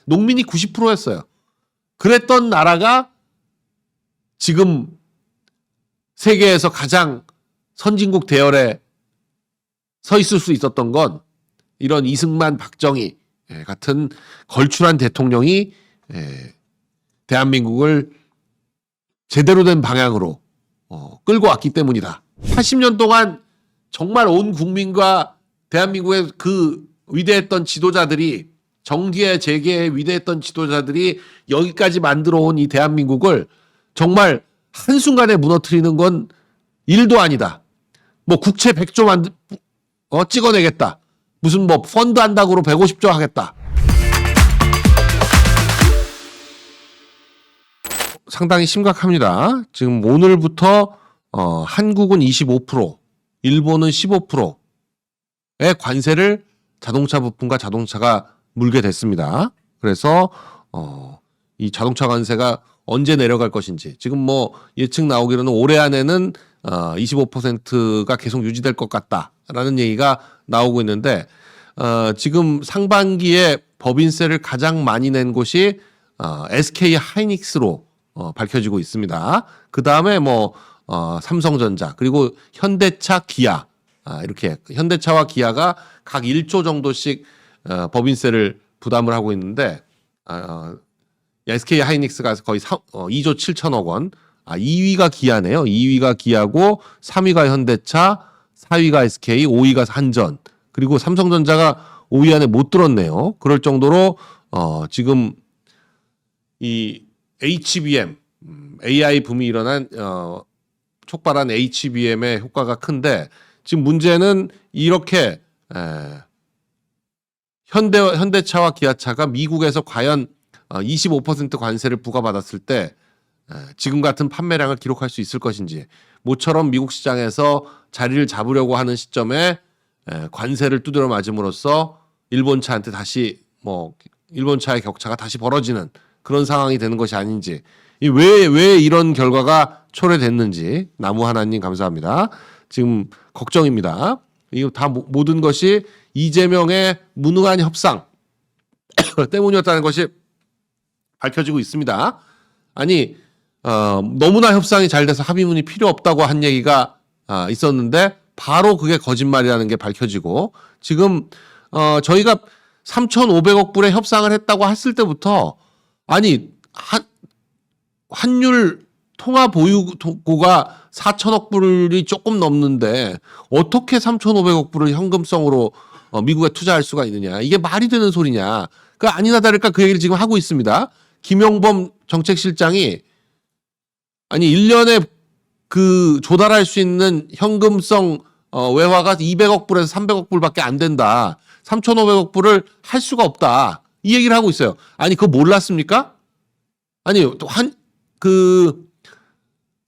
농민이 90%였어요. 그랬던 나라가 지금 세계에서 가장 선진국 대열에 서 있을 수 있었던 건 이런 이승만, 박정희 같은 걸출한 대통령이 대한민국을 제대로 된 방향으로 끌고 왔기 때문이다. 80년 동안 정말 온 국민과 대한민국의 그 위대했던 지도자들이, 정기의 재계의 위대했던 지도자들이 여기까지 만들어 온 이 대한민국을 정말 한순간에 무너뜨리는 건 일도 아니다. 뭐 국채 100조 찍어내겠다. 무슨 뭐 펀드 한다고 150조 하겠다. 상당히 심각합니다. 지금 오늘부터 한국은 25%, 일본은 15%의 관세를 자동차 부품과 자동차가 물게 됐습니다. 그래서 이 자동차 관세가 언제 내려갈 것인지, 지금 뭐 예측 나오기로는 올해 안에는 25%가 계속 유지될 것 같다라는 얘기가 나오고 있는데, 지금 상반기에 법인세를 가장 많이 낸 곳이 SK 하이닉스로 밝혀지고 있습니다. 그 다음에 뭐 삼성전자, 그리고 현대차, 기아, 이렇게 현대차와 기아가 각 1조 정도씩 법인세를 부담을 하고 있는데, SK 하이닉스가 거의 2조 7천억 원. 2위가 기아네요. 2위가 기아고 3위가 현대차, 4위가 SK, 5위가 한전. 그리고 삼성전자가 5위 안에 못 들었네요. 그럴 정도로 지금 이 HBM, AI 붐이 일어난 촉발한 HBM의 효과가 큰데, 지금 문제는 이렇게 현대차와 기아차가 미국에서 과연 25% 관세를 부과받았을 때 지금 같은 판매량을 기록할 수 있을 것인지, 모처럼 미국 시장에서 자리를 잡으려고 하는 시점에 관세를 두드려 맞음으로써 일본차한테 다시 일본차의 격차가 다시 벌어지는 그런 상황이 되는 것이 아닌지, 왜 이런 결과가 초래됐는지, 나무 하나님 감사합니다. 지금 걱정입니다. 이거 다 모든 것이 이재명의 무능한 협상 때문이었다는 것이 밝혀지고 있습니다. 아니 너무나 협상이 잘 돼서 합의문이 필요 없다고 한 얘기가 있었는데 바로 그게 거짓말이라는 게 밝혀지고, 지금 저희가 3,500억 불의 협상을 했다고 했을 때부터, 아니 환율 통화 보유고가 4천억 불이 조금 넘는데 어떻게 3,500억 불을 현금성으로 미국에 투자할 수가 있느냐, 이게 말이 되는 소리냐. 그 아니나 다를까 그 얘기를 지금 하고 있습니다. 김용범 정책실장이 아니 1년에 그 조달할 수 있는 현금성 외화가 200억 불에서 300억 불밖에 안 된다. 3,500억 불을 할 수가 없다. 이 얘기를 하고 있어요. 아니 그거 몰랐습니까? 아니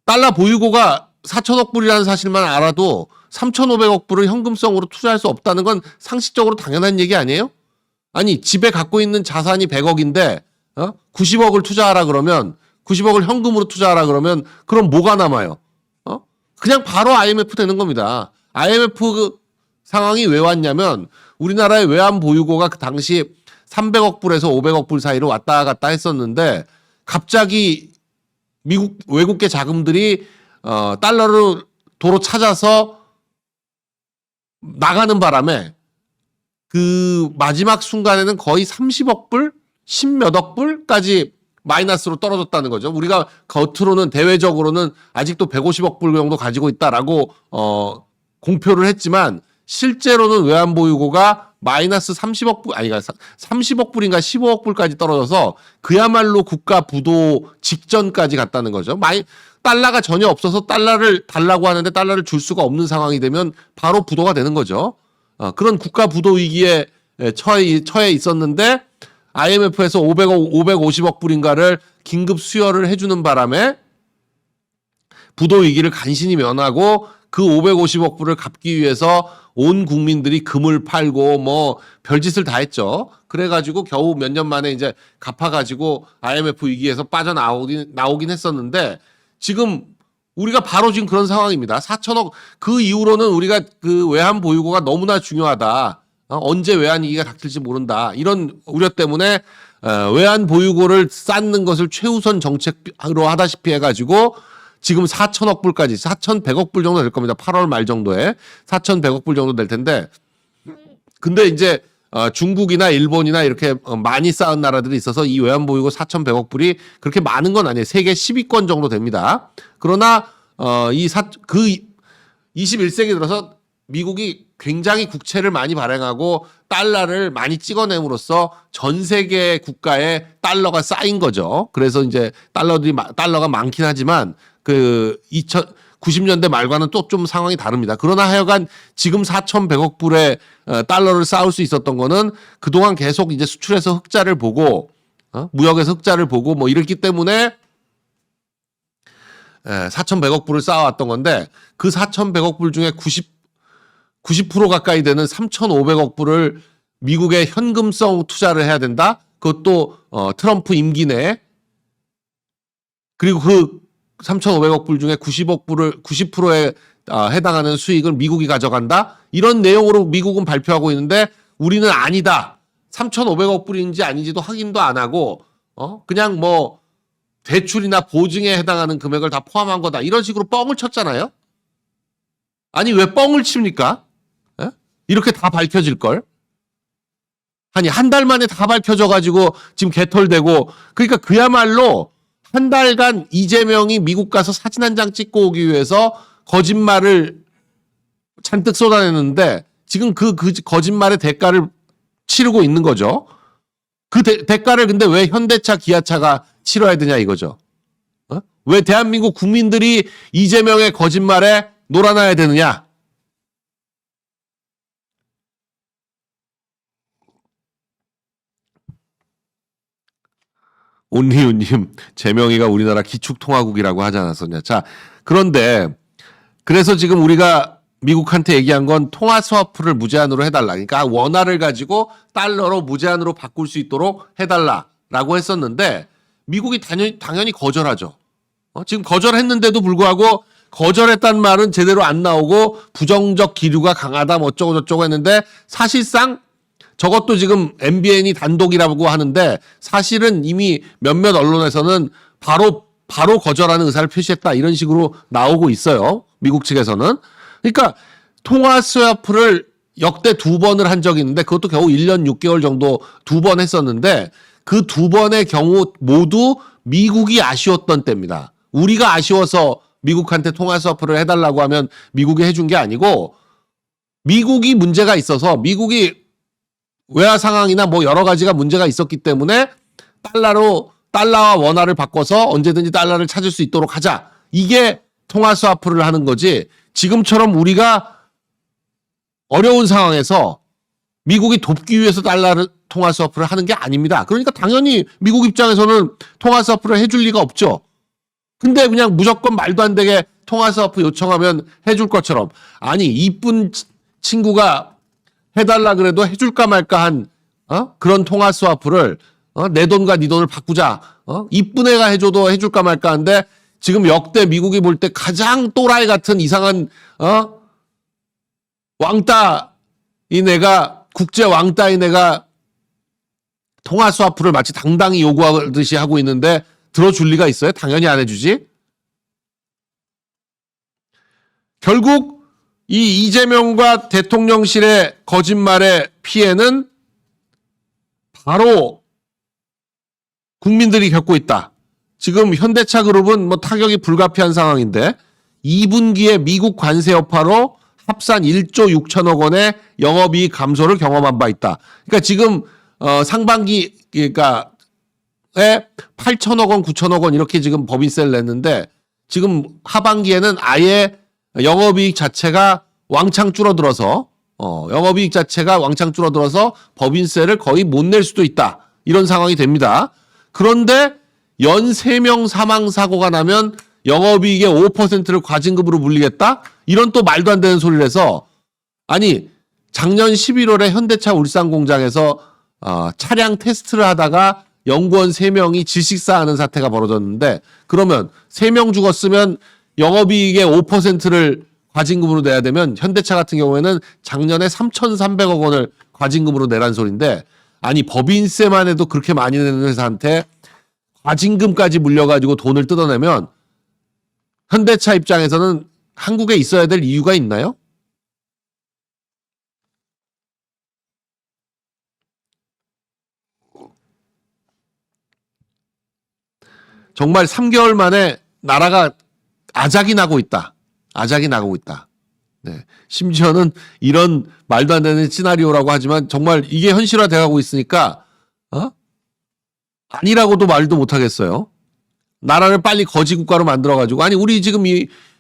달러 보유고가 4천억 불이라는 사실만 알아도 3,500억 불을 현금성으로 투자할 수 없다는 건 상식적으로 당연한 얘기 아니에요? 아니 집에 갖고 있는 자산이 100억인데 90억을 투자하라 그러면, 90억을 현금으로 투자하라 그러면 그럼 뭐가 남아요? 그냥 바로 IMF 되는 겁니다. IMF 상황이 왜 왔냐면, 우리나라의 외환 보유고가 그 당시 300억 불에서 500억 불 사이로 왔다 갔다 했었는데, 갑자기 미국 외국계 자금들이 달러를 도로 찾아서 나가는 바람에 그 마지막 순간에는 거의 30억 불, 10몇억 불까지 마이너스로 떨어졌다는 거죠. 우리가 겉으로는 대외적으로는 아직도 150억 불 정도 가지고 있다라고 공표를 했지만, 실제로는 외환 보유고가 마이너스 30억 불, 아니 30억 불인가 15억 불까지 떨어져서 그야말로 국가 부도 직전까지 갔다는 거죠. 달러가 전혀 없어서 달러를 달라고 하는데 달러를 줄 수가 없는 상황이 되면 바로 부도가 되는 거죠. 그런 국가 부도 위기에 처해 있었는데 IMF에서 500억, 550억 불인가를 긴급 수여를 해주는 바람에 부도 위기를 간신히 면하고, 그 550억 불을 갚기 위해서 온 국민들이 금을 팔고 뭐 별짓을 다 했죠. 그래가지고 겨우 몇 년 만에 이제 갚아가지고 IMF 위기에서 나오긴 했었는데, 지금 우리가 바로 지금 그런 상황입니다. 4천억, 그 이후로는 우리가 그 외환 보유고가 너무나 중요하다. 언제 외환 위기가 닥칠지 모른다. 이런 우려 때문에 외환 보유고를 쌓는 것을 최우선 정책으로 하다시피 해가지고 지금 4천억 불까지 4,100억 불 정도 될 겁니다. 8월 말 정도에 4,100억 불 정도 될 텐데 근데 이제 중국이나 일본이나 이렇게 많이 쌓은 나라들이 있어서 이 외환 보유고 4,100억 불이 그렇게 많은 건 아니에요. 세계 10위권 정도 됩니다. 그러나 그 21세기 들어서 미국이 굉장히 국채를 많이 발행하고 달러를 많이 찍어냄으로써 전 세계 국가에 달러가 쌓인 거죠. 그래서 이제 달러가 많긴 하지만 그 90년대 말과는 또 좀 상황이 다릅니다. 그러나 하여간 지금 4,100억 불의 달러를 쌓을 수 있었던 거는 그동안 계속 이제 수출에서 흑자를 보고 무역에서 흑자를 보고 뭐 이랬기 때문에 4,100억 불을 쌓아왔던 건데 그 4,100억 불 중에 90% 가까이 되는 3,500억 불을 미국의 현금성 투자를 해야 된다. 그것도 트럼프 임기 내에 그리고 그 3,500억 불 중에 90%에 해당하는 수익을 미국이 가져간다. 이런 내용으로 미국은 발표하고 있는데 우리는 아니다. 3,500억 불인지 아닌지도 확인도 안 하고 그냥 뭐 대출이나 보증에 해당하는 금액을 다 포함한 거다. 이런 식으로 뻥을 쳤잖아요. 아니 왜 뻥을 칩니까? 에? 이렇게 다 밝혀질 걸. 아니 한 달 만에 다 밝혀져 가지고 지금 개털되고 그러니까 그야말로 한 달간 이재명이 미국 가서 사진 한 장 찍고 오기 위해서 거짓말을 잔뜩 쏟아냈는데 지금 그 거짓말의 대가를 치르고 있는 거죠. 그 대가를 근데 왜 현대차, 기아차가 치러야 되냐 이거죠. 왜 대한민국 국민들이 이재명의 거짓말에 놀아나야 되느냐. 온리우님, 재명이가 우리나라 기축통화국이라고 하지 않았었냐. 자, 그런데 그래서 지금 우리가 미국한테 얘기한 건 통화 스와프를 무제한으로 해달라. 그러니까 원화를 가지고 달러로 무제한으로 바꿀 수 있도록 해달라라고 했었는데 미국이 당연히 거절하죠. 지금 거절했는데도 불구하고 거절했단 말은 제대로 안 나오고 부정적 기류가 강하다 뭐 어쩌고 저쩌고 했는데 사실상 저것도 지금 MBN이 단독이라고 하는데 사실은 이미 몇몇 언론에서는 바로 거절하는 의사를 표시했다 이런 식으로 나오고 있어요. 미국 측에서는. 그러니까 통화 스와프를 역대 2번을 한 적이 있는데 그것도 겨우 1년 6개월 정도 2번 했었는데 그 2번의 경우 모두 미국이 아쉬웠던 때입니다. 우리가 아쉬워서 미국한테 통화 스와프를 해달라고 하면 미국이 해준 게 아니고 미국이 문제가 있어서 미국이 외화 상황이나 뭐 여러 가지가 문제가 있었기 때문에 달러와 원화를 바꿔서 언제든지 달러를 찾을 수 있도록 하자. 이게 통화 스와프를 하는 거지. 지금처럼 우리가 어려운 상황에서 미국이 돕기 위해서 달러를 통화 스와프를 하는 게 아닙니다. 그러니까 당연히 미국 입장에서는 통화 스와프를 해줄 리가 없죠. 근데 그냥 무조건 말도 안 되게 통화 스와프 요청하면 해줄 것처럼 아니 이쁜 친구가 해달라 그래도 해줄까 말까 한 그런 통화 스와프를 내 돈과 네 돈을 바꾸자. 이쁜 애가 해줘도 해줄까 말까 한데 지금 역대 미국이 볼 때 가장 또라이 같은 이상한 왕따인 애가 국제 왕따인 애가 통화 스와프를 마치 당당히 요구하듯이 하고 있는데 들어줄 리가 있어요? 당연히 안 해주지. 결국 이 이재명과 대통령실의 거짓말의 피해는 바로 국민들이 겪고 있다. 지금 현대차 그룹은 뭐 타격이 불가피한 상황인데 2분기에 미국 관세 여파로 합산 1조 6천억 원의 영업이익 감소를 경험한 바 있다. 그러니까 지금 상반기 그러니까 8천억 원, 9천억 원 이렇게 지금 법인세를 냈는데 지금 하반기에는 아예 영업이익 자체가 왕창 줄어들어서 법인세를 거의 못 낼 수도 있다. 이런 상황이 됩니다. 그런데 연 3명 사망 사고가 나면 영업이익의 5%를 과징금으로 물리겠다? 이런 또 말도 안 되는 소리를 해서 아니 작년 11월에 현대차 울산 공장에서 차량 테스트를 하다가 연구원 3명이 질식사하는 사태가 벌어졌는데 그러면 3명 죽었으면 영업이익의 5%를 과징금으로 내야 되면 현대차 같은 경우에는 작년에 3,300억 원을 과징금으로 내란 소리인데 아니 법인세만 해도 그렇게 많이 내는 회사한테 과징금까지 물려가지고 돈을 뜯어내면 현대차 입장에서는 한국에 있어야 될 이유가 있나요? 정말 3개월 만에 나라가 아작이 나고 있다. 아작이 나고 있다. 네. 심지어는 이런 말도 안 되는 시나리오라고 하지만 정말 이게 현실화돼 가고 있으니까 아니라고도 말도 못 하겠어요. 나라를 빨리 거지 국가로 만들어 가지고 아니 우리 지금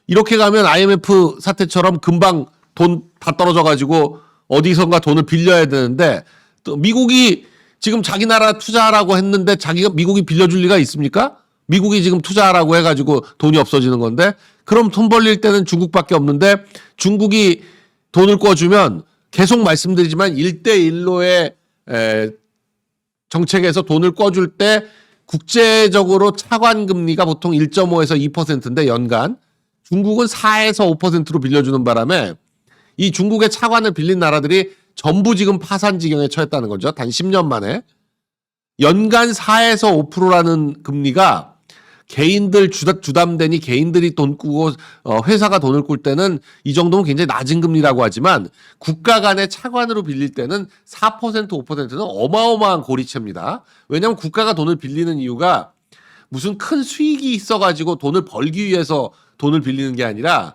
이렇게 가면 IMF 사태처럼 금방 돈 다 떨어져 가지고 어디선가 돈을 빌려야 되는데 또 미국이 지금 자기 나라 투자하라고 했는데 미국이 빌려줄 리가 있습니까? 미국이 지금 투자하라고 해가지고 돈이 없어지는 건데 그럼 돈 벌릴 때는 중국밖에 없는데 중국이 돈을 꿔주면 계속 말씀드리지만 1대1로의 정책에서 돈을 꿔줄 때 국제적으로 차관 금리가 보통 1.5에서 2%인데 연간 중국은 4에서 5%로 빌려주는 바람에 이 중국의 차관을 빌린 나라들이 전부 지금 파산 지경에 처했다는 거죠. 단 10년 만에. 연간 4에서 5%라는 금리가 개인들 주담대니 개인들이 돈 꾸고 회사가 돈을 꿀 때는 이 정도면 굉장히 낮은 금리라고 하지만 국가 간의 차관으로 빌릴 때는 4% 5%는 어마어마한 고리채입니다. 왜냐하면 국가가 돈을 빌리는 이유가 무슨 큰 수익이 있어가지고 돈을 벌기 위해서 돈을 빌리는 게 아니라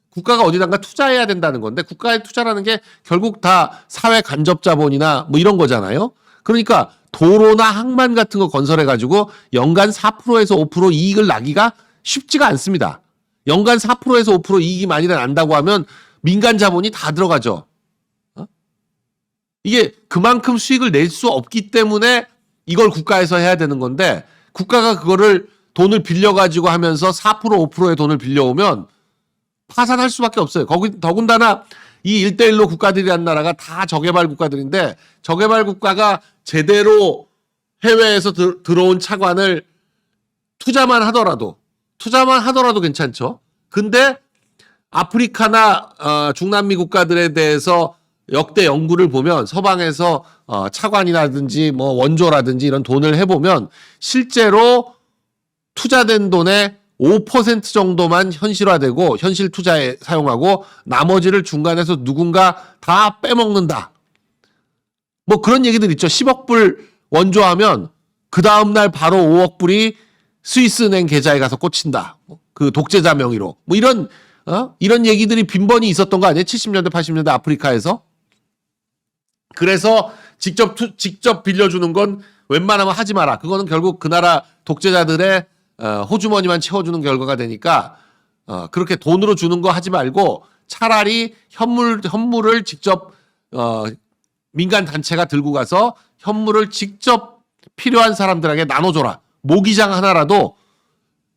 국가가 어디단가 투자해야 된다는 건데 국가의 투자라는 게 결국 다 사회 간접 자본이나 뭐 이런 거잖아요. 그러니까 도로나 항만 같은 거 건설해가지고 연간 4%에서 5% 이익을 나기가 쉽지가 않습니다. 연간 4%에서 5% 이익이 많이 난다고 하면 민간 자본이 다 들어가죠. 이게 그만큼 수익을 낼 수 없기 때문에 이걸 국가에서 해야 되는 건데 국가가 그거를 돈을 빌려가지고 하면서 4% 5%의 돈을 빌려오면 파산할 수밖에 없어요. 더군다나 이 1대1로 국가들이란 나라가 다 저개발 국가들인데 저개발 국가가 제대로 해외에서 들어온 차관을 투자만 하더라도 괜찮죠. 근데 아프리카나 중남미 국가들에 대해서 역대 연구를 보면 서방에서 차관이라든지 뭐 원조라든지 이런 돈을 해보면 실제로 투자된 돈의 5% 정도만 현실화되고 현실 투자에 사용하고 나머지를 중간에서 누군가 다 빼먹는다. 뭐 그런 얘기들 있죠. 10억 불 원조하면 그 다음날 바로 5억 불이 스위스은행 계좌에 가서 꽂힌다. 그 독재자 명의로. 뭐 이런 얘기들이 빈번히 있었던 거 아니에요? 70년대 80년대 아프리카에서. 그래서 직접 빌려주는 건 웬만하면 하지 마라. 그거는 결국 그 나라 독재자들의 호주머니만 채워주는 결과가 되니까 그렇게 돈으로 주는 거 하지 말고 차라리 현물을 직접 민간 단체가 들고 가서 현물을 직접 필요한 사람들에게 나눠줘라. 모기장 하나라도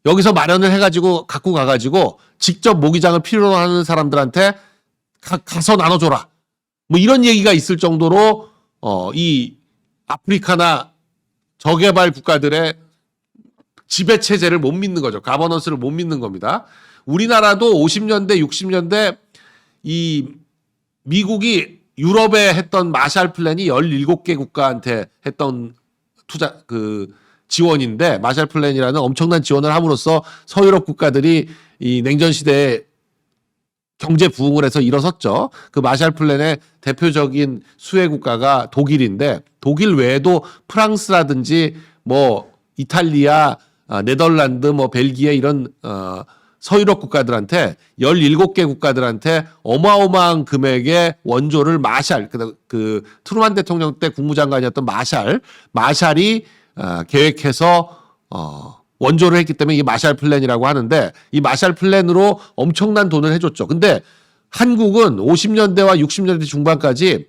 여기서 마련을 해가지고 갖고 가가지고 직접 모기장을 필요로 하는 사람들한테 가서 나눠줘라. 뭐 이런 얘기가 있을 정도로 이 아프리카나 저개발 국가들의 지배 체제를 못 믿는 거죠. 가버넌스를 못 믿는 겁니다. 우리나라도 50년대, 60년대 이 미국이 유럽에 했던 마샬 플랜이 17개 국가한테 했던 지원인데 마샬 플랜이라는 엄청난 지원을 함으로써 서유럽 국가들이 이 냉전 시대에 경제 부흥을 해서 일어섰죠. 그 마샬 플랜의 대표적인 수혜 국가가 독일인데 독일 외에도 프랑스라든지 뭐 이탈리아, 네덜란드, 뭐 벨기에 이런 서유럽 국가들한테 17개 국가들한테 어마어마한 금액의 원조를 그 트루만 대통령 때 국무장관이었던 마샬이 계획해서 원조를 했기 때문에 이게 마샬 플랜이라고 하는데 이 마샬 플랜으로 엄청난 돈을 해줬죠. 근데 한국은 50년대와 60년대 중반까지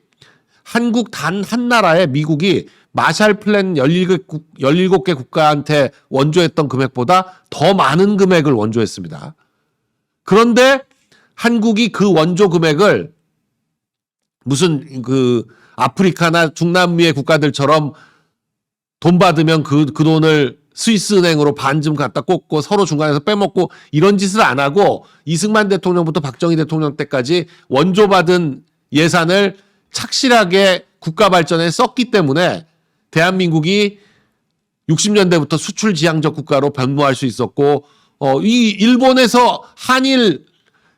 한국 단 한 나라에 미국이 마샬 플랜 17개 국가한테 원조했던 금액보다 더 많은 금액을 원조했습니다. 그런데 한국이 그 원조 금액을 무슨 그 아프리카나 중남미의 국가들처럼 돈 받으면 그 돈을 스위스 은행으로 반쯤 갖다 꽂고 서로 중간에서 빼먹고 이런 짓을 안 하고 이승만 대통령부터 박정희 대통령 때까지 원조 받은 예산을 착실하게 국가 발전에 썼기 때문에 대한민국이 60년대부터 수출 지향적 국가로 변모할 수 있었고, 이 일본에서 한일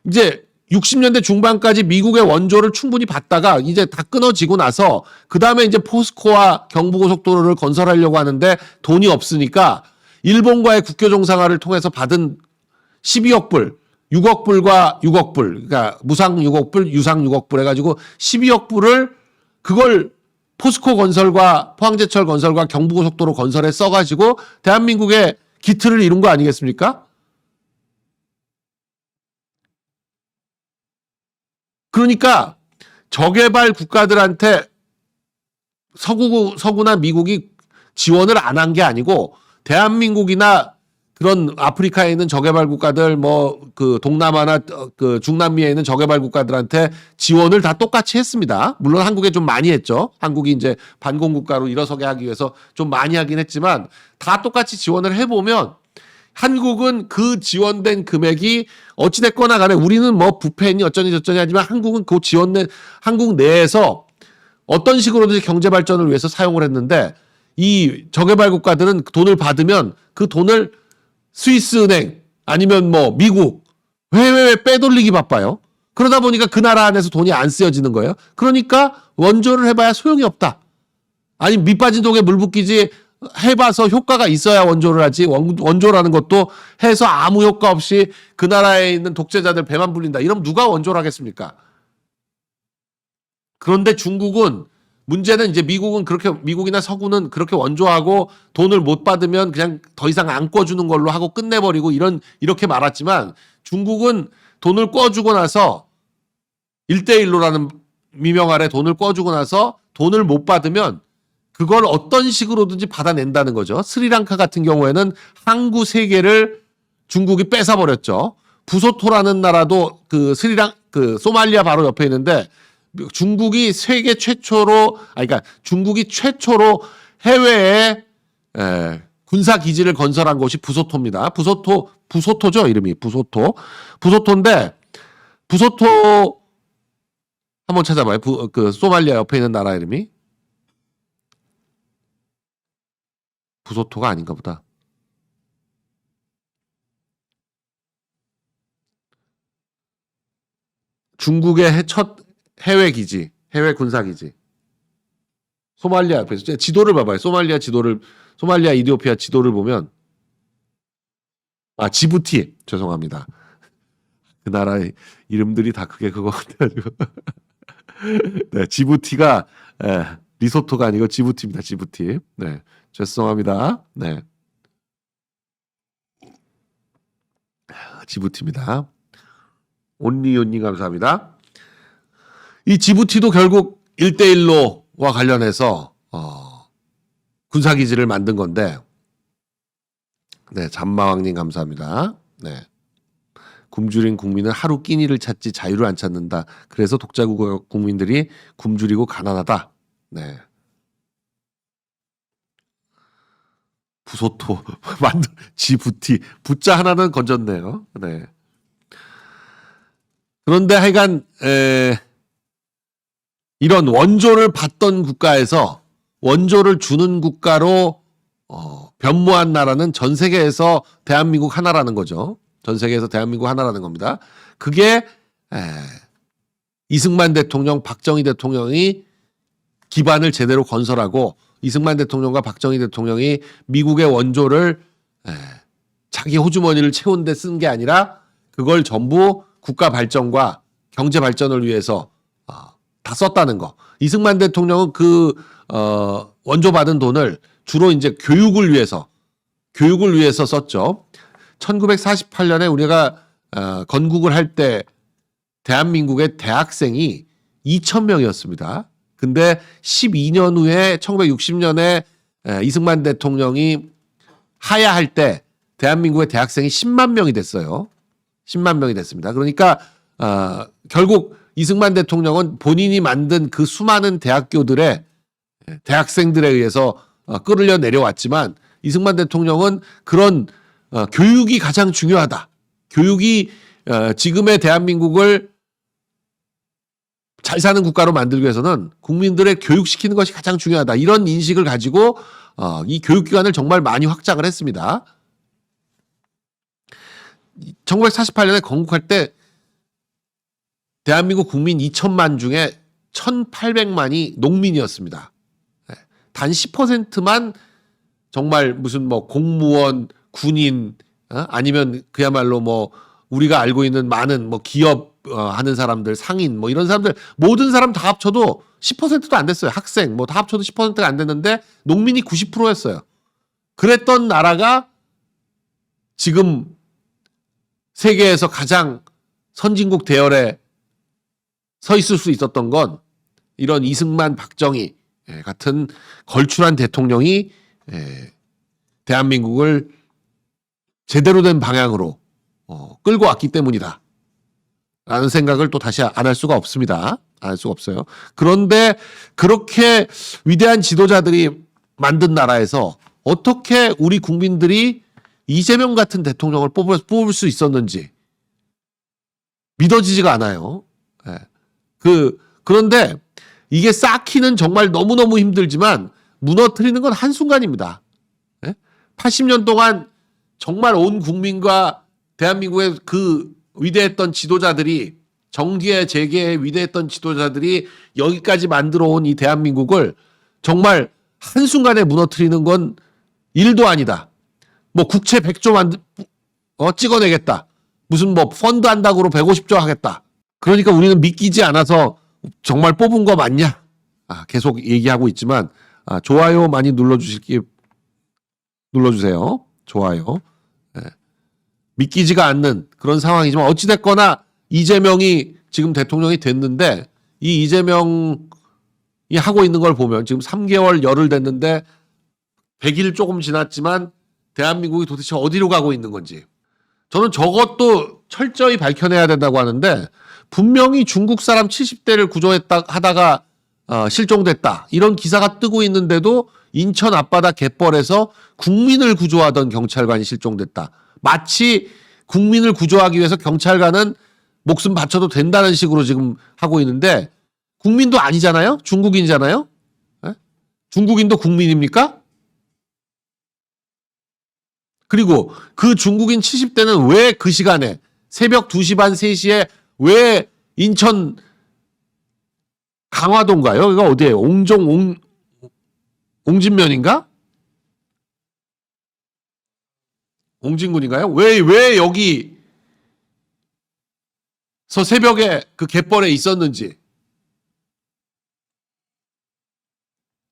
이제 60년대 중반까지 미국의 원조를 충분히 받다가 이제 다 끊어지고 나서 그 다음에 이제 포스코와 경부고속도로를 건설하려고 하는데 돈이 없으니까 일본과의 국교 정상화를 통해서 받은 12억 불, 6억 불과 6억 불, 그러니까 무상 6억 불, 유상 6억 불 해가지고 12억 불을 그걸 포스코 건설과 포항제철 건설과 경부고속도로 건설에 써가지고 대한민국의 기틀을 이룬 거 아니겠습니까? 그러니까 저개발 국가들한테 서구나 미국이 지원을 안 한 게 아니고 대한민국이나 그런 아프리카에 있는 저개발 국가들 뭐 그 동남아나 그 중남미에 있는 저개발 국가들한테 지원을 다 똑같이 했습니다. 물론 한국에 좀 많이 했죠. 한국이 이제 반공 국가로 일어서게 하기 위해서 좀 많이 하긴 했지만 다 똑같이 지원을 해보면 한국은 그 지원된 금액이 어찌됐거나 간에 우리는 뭐 부패니 어쩌니 저쩌니 하지만 한국은 그 지원된 한국 내에서 어떤 식으로든지 경제 발전을 위해서 사용을 했는데 이 저개발 국가들은 돈을 받으면 그 돈을 스위스 은행 아니면 뭐 미국 해외에 빼돌리기 바빠요. 그러다 보니까 그 나라 안에서 돈이 안 쓰여지는 거예요. 그러니까 원조를 해봐야 소용이 없다. 아니 밑 빠진 독에 물 붓기지 해봐서 효과가 있어야 원조를 하지. 원조라는 것도 해서 아무 효과 없이 그 나라에 있는 독재자들 배만 불린다. 이러면 누가 원조를 하겠습니까? 그런데 중국은 문제는 이제 미국이나 서구는 그렇게 원조하고 돈을 못 받으면 그냥 더 이상 안 꿔주는 걸로 하고 끝내버리고 이렇게 말았지만 중국은 돈을 꿔주고 나서 1대1로라는 미명 아래 돈을 꿔주고 나서 돈을 못 받으면 그걸 어떤 식으로든지 받아낸다는 거죠. 스리랑카 같은 경우에는 항구 3개를 중국이 뺏어버렸죠. 부소토라는 나라도 그 소말리아 바로 옆에 있는데 중국이 세계 최초로, 그러니까 중국이 최초로 해외에 군사 기지를 건설한 곳이 부소토입니다. 부소토죠, 이름이. 부소토인데, 부소토 한번 찾아봐요. 그 소말리아 옆에 있는 나라 이름이. 부소토가 아닌가 보다. 중국의 첫 해외 기지, 해외 군사 기지. 소말리아 앞에서 지도를 봐봐요. 소말리아, 이디오피아 지도를 보면 지부티. 죄송합니다. 그 나라의 이름들이 다 그게 그거 같아가지고. 네, 지부티가 리소토가 아니고 지부티입니다. 지부티. 네, 죄송합니다. 네, 지부티입니다. 온리온님 감사합니다. 이 지부티도 결국 1대1로와 관련해서 군사기지를 만든 건데, 네, 잠마왕님 감사합니다. 네, 굶주린 국민은 하루 끼니를 찾지 자유를 안 찾는다. 그래서 독자국 국민들이 굶주리고 가난하다. 네, 부소토 만든 지부티 부자 하나는 건졌네요. 네. 그런데 하여간 이런 원조를 받던 국가에서 원조를 주는 국가로 변모한 나라는 전 세계에서 대한민국 하나라는 거죠. 전 세계에서 대한민국 하나라는 겁니다. 그게 이승만 대통령, 박정희 대통령이 기반을 제대로 건설하고 이승만 대통령과 박정희 대통령이 미국의 원조를 자기 호주머니를 채운 데 쓴 게 아니라 그걸 전부 국가 발전과 경제 발전을 위해서 다 썼다는 거. 이승만 대통령은 그 원조 받은 돈을 주로 이제 교육을 위해서 썼죠. 1948년에 우리가 건국을 할 때 대한민국의 대학생이 2,000명이었습니다. 근데 12년 후에 1960년에 이승만 대통령이 하야할 때 대한민국의 대학생이 10만 명이 됐어요. 10만 명이 됐습니다. 그러니까 결국 이승만 대통령은 본인이 만든 그 수많은 대학교들의 대학생들에 의해서 끌어려 내려왔지만 이승만 대통령은 그런 교육이 가장 중요하다. 교육이 지금의 대한민국을 잘 사는 국가로 만들기 위해서는 국민들의 교육시키는 것이 가장 중요하다. 이런 인식을 가지고 이 교육기관을 정말 많이 확장을 했습니다. 1948년에 건국할 때 대한민국 국민 2천만 중에 1,800만이 농민이었습니다. 단 10%만 정말 무슨 뭐 공무원, 군인, 아니면 그야말로 뭐 우리가 알고 있는 많은 뭐 기업 하는 사람들, 상인 뭐 이런 사람들 모든 사람 다 합쳐도 10%도 안 됐어요. 학생 뭐 다 합쳐도 10%가 안 됐는데 농민이 90%였어요. 그랬던 나라가 지금 세계에서 가장 선진국 대열에 서 있을 수 있었던 건 이런 이승만, 박정희 같은 걸출한 대통령이 대한민국을 제대로 된 방향으로 끌고 왔기 때문이다. 라는 생각을 또 다시 안 할 수가 없습니다. 안 할 수가 없어요. 그런데 그렇게 위대한 지도자들이 만든 나라에서 어떻게 우리 국민들이 이재명 같은 대통령을 뽑을 수 있었는지 믿어지지가 않아요. 그런데 이게 쌓기는 정말 너무너무 힘들지만 무너뜨리는 건 한순간입니다. 80년 동안 정말 온 국민과 대한민국의 그 위대했던 지도자들이 정기의 재계의 위대했던 지도자들이 여기까지 만들어 온 이 대한민국을 정말 한순간에 무너뜨리는 건 일도 아니다. 뭐 국채 100조 찍어내겠다. 무슨 뭐 펀드 한다고 150조 하겠다. 그러니까 우리는 믿기지 않아서 정말 뽑은 거 맞냐? 계속 얘기하고 있지만 좋아요 많이 눌러주세요. 좋아요. 믿기지가 않는 그런 상황이지만 어찌됐거나 이재명이 지금 대통령이 됐는데 이 이재명이 하고 있는 걸 보면 지금 3개월 열흘 됐는데 100일 조금 지났지만 대한민국이 도대체 어디로 가고 있는 건지 저는 저것도 철저히 밝혀내야 된다고 하는데 분명히 중국 사람 70대를 구조했다 하다가 실종됐다 이런 기사가 뜨고 있는데도 인천 앞바다 갯벌에서 국민을 구조하던 경찰관이 실종됐다. 마치 국민을 구조하기 위해서 경찰관은 목숨 바쳐도 된다는 식으로 지금 하고 있는데 국민도 아니잖아요? 중국인이잖아요? 중국인도 국민입니까? 그리고 그 중국인 70대는 왜 그 시간에 새벽 2시 반 3시에 왜 인천 강화도인가요? 여기가 어디예요? 옹진면인가? 옹진군인가요? 왜 여기서 새벽에 그 갯벌에 있었는지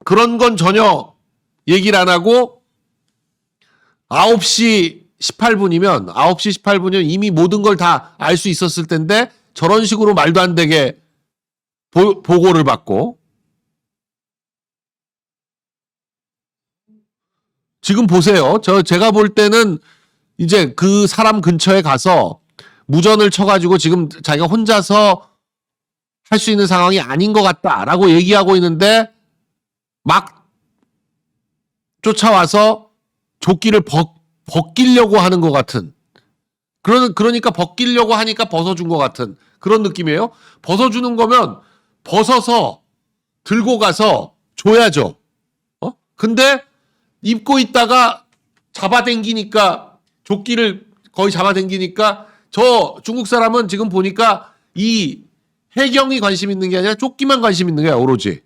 그런 건 전혀 얘기를 안 하고 9시 18분이면 이미 모든 걸 다 알 수 있었을 텐데 저런 식으로 말도 안 되게 보고를 받고 지금 보세요. 제가 볼 때는 이제 그 사람 근처에 가서 무전을 쳐가지고 지금 자기가 혼자서 할 수 있는 상황이 아닌 것 같다라고 얘기하고 있는데 막 쫓아와서 조끼를 벗기려고 하는 것 같은 그러니까 벗기려고 하니까 벗어준 것 같은 그런 느낌이에요. 벗어주는 거면 벗어서 들고 가서 줘야죠. 근데 입고 있다가 잡아당기니까 조끼를 거의 잡아당기니까 저 중국 사람은 지금 보니까 이 해경이 관심 있는 게 아니라 조끼만 관심 있는 거야 오로지.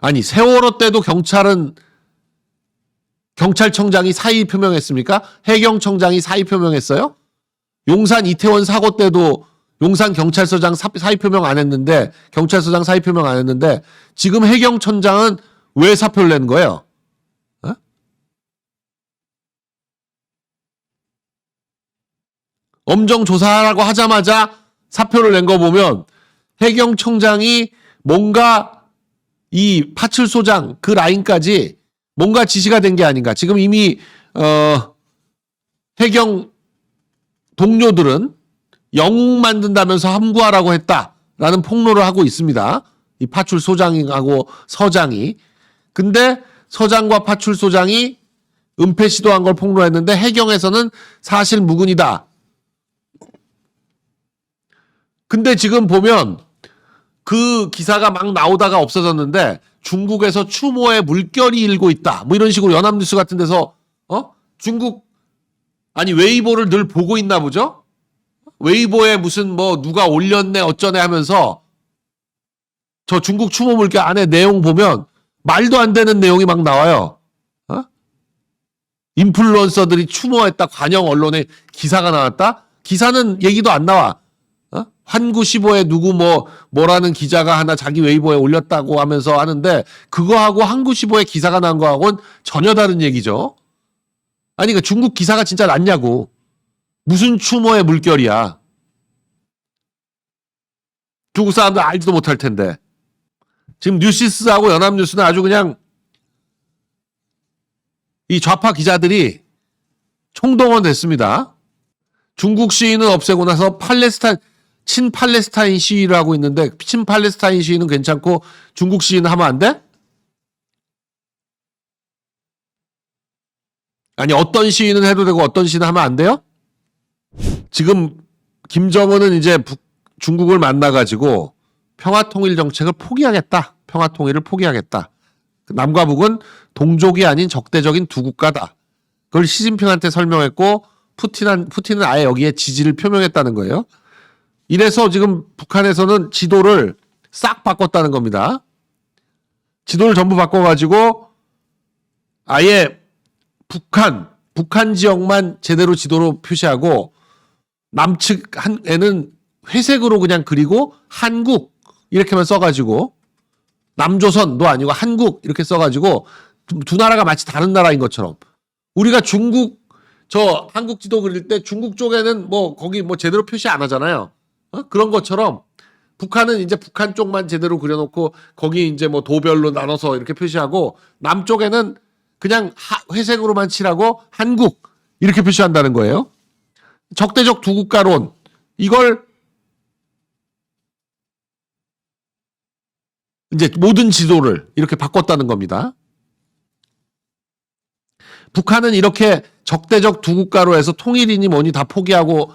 아니 세월호 때도 경찰청장이 사의 표명했습니까? 해경청장이 사의 표명했어요? 용산 이태원 사고 때도 용산 경찰서장 사의 표명 안 했는데 경찰서장 사의 표명 안 했는데 지금 해경청장은 왜 사표를 낸 거예요? 엄정 조사하라고 하자마자 사표를 낸 거 보면 해경청장이 뭔가 이 파출소장 그 라인까지 뭔가 지시가 된 게 아닌가. 지금 이미 해경 동료들은 영웅 만든다면서 함구하라고 했다라는 폭로를 하고 있습니다. 이 파출소장하고 서장이. 근데 서장과 파출소장이 은폐 시도한 걸 폭로했는데 해경에서는 사실 무근이다. 근데 지금 보면 그 기사가 막 나오다가 없어졌는데 중국에서 추모에 물결이 일고 있다. 뭐 이런 식으로 연합뉴스 같은 데서 중국 아니 웨이보를 늘 보고 있나 보죠? 웨이보에 무슨 뭐 누가 올렸네 어쩌네 하면서 저 중국 추모 물결 안에 내용 보면 말도 안 되는 내용이 막 나와요. 인플루언서들이 추모했다. 관영 언론에 기사가 나왔다. 기사는 얘기도 안 나와. 한구15에 누구 뭐라는 기자가 하나 자기 웨이보에 올렸다고 하면서 하는데 그거하고 한구15에 기사가 난 거하고는 전혀 다른 얘기죠. 아니 그 중국 기사가 진짜 낫냐고. 무슨 추모의 물결이야. 중국 사람들 알지도 못할 텐데. 지금 뉴시스하고 연합뉴스는 아주 그냥 이 좌파 기자들이 총동원 됐습니다. 중국 시위는 없애고 나서 친팔레스타인 시위를 하고 있는데 친팔레스타인 시위는 괜찮고 중국 시위는 하면 안 돼? 아니 어떤 시위는 해도 되고 어떤 시위는 하면 안 돼요? 지금 김정은은 이제 중국을 만나가지고 평화통일 정책을 포기하겠다. 평화통일을 포기하겠다. 남과 북은 동족이 아닌 적대적인 두 국가다. 그걸 시진핑한테 설명했고 푸틴은 아예 여기에 지지를 표명했다는 거예요. 이래서 지금 북한에서는 지도를 싹 바꿨다는 겁니다. 지도를 전부 바꿔가지고 아예 북한 지역만 제대로 지도로 표시하고 남측에는 회색으로 그냥 그리고 한국 이렇게만 써가지고 남조선도 아니고 한국 이렇게 써가지고 두 나라가 마치 다른 나라인 것처럼 우리가 한국 지도 그릴 때 중국 쪽에는 거기 제대로 표시 안 하잖아요. 그런 것처럼 북한은 이제 북한 쪽만 제대로 그려놓고 거기 이제 도별로 나눠서 이렇게 표시하고 남쪽에는 그냥 회색으로만 칠하고 한국 이렇게 표시한다는 거예요. 적대적 두 국가론 이걸 이제 모든 지도를 이렇게 바꿨다는 겁니다. 북한은 이렇게 적대적 두 국가로 해서 통일이니 뭐니 다 포기하고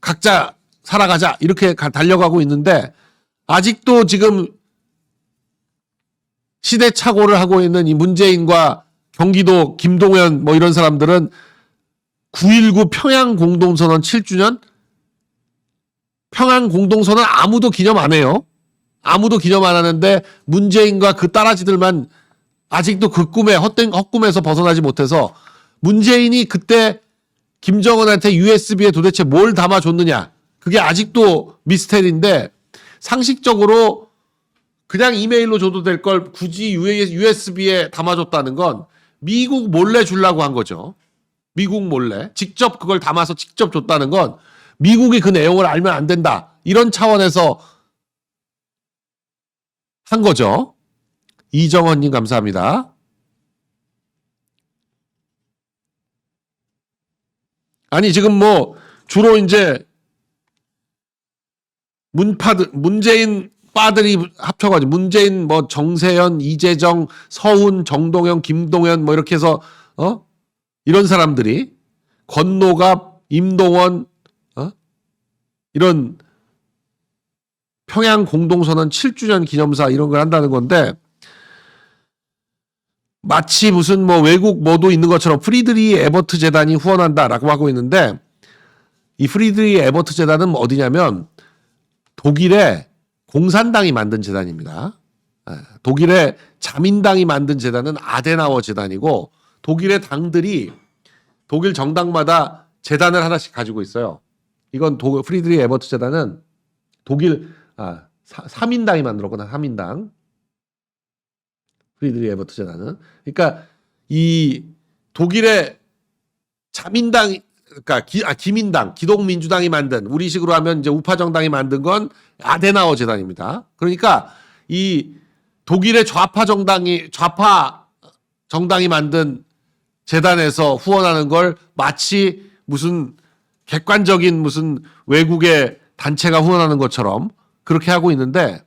각자 살아가자 이렇게 달려가고 있는데 아직도 지금 시대착오를 하고 있는 이 문재인과 경기도 김동연 이런 사람들은 9.19 평양공동선언 7주년 평양공동선언 아무도 기념 안 해요. 아무도 기념 안 하는데 문재인과 그 따라지들만 아직도 그 헛꿈에서 벗어나지 못해서 문재인이 그때 김정은한테 USB에 도대체 뭘 담아줬느냐. 그게 아직도 미스테리인데 상식적으로 그냥 이메일로 줘도 될 걸 굳이 USB에 담아줬다는 건 미국 몰래 주려고 한 거죠. 미국 몰래. 직접 그걸 담아서 직접 줬다는 건 미국이 그 내용을 알면 안 된다. 이런 차원에서 한 거죠. 이정원님 감사합니다. 아니 지금 주로 이제 문재인 빠들이 합쳐가지고 문재인 정세현, 이재정, 서훈, 정동영, 김동연 이렇게 해서 이런 사람들이 권노갑, 임동원 이런 평양 공동선언 7주년 기념사 이런 걸 한다는 건데 마치 무슨 외국 뭐도 있는 것처럼 프리드리 에버트 재단이 후원한다라고 하고 있는데 이 프리드리 에버트 재단은 어디냐면 독일의 공산당이 만든 재단입니다. 독일의 자민당이 만든 재단은 아데나워 재단이고 독일의 당들이 독일 정당마다 재단을 하나씩 가지고 있어요. 이건 프리드리 에버트 재단은 독일 3인당이 만들었구나. 3인당. 프리드리 에버트 재단은. 그러니까 이 독일의 자민당 그러니까 기민당, 기독민주당이 만든 우리식으로 하면 이제 우파 정당이 만든 건 아데나워 재단입니다. 그러니까 이 독일의 좌파 정당이 만든 재단에서 후원하는 걸 마치 무슨 객관적인 무슨 외국의 단체가 후원하는 것처럼 그렇게 하고 있는데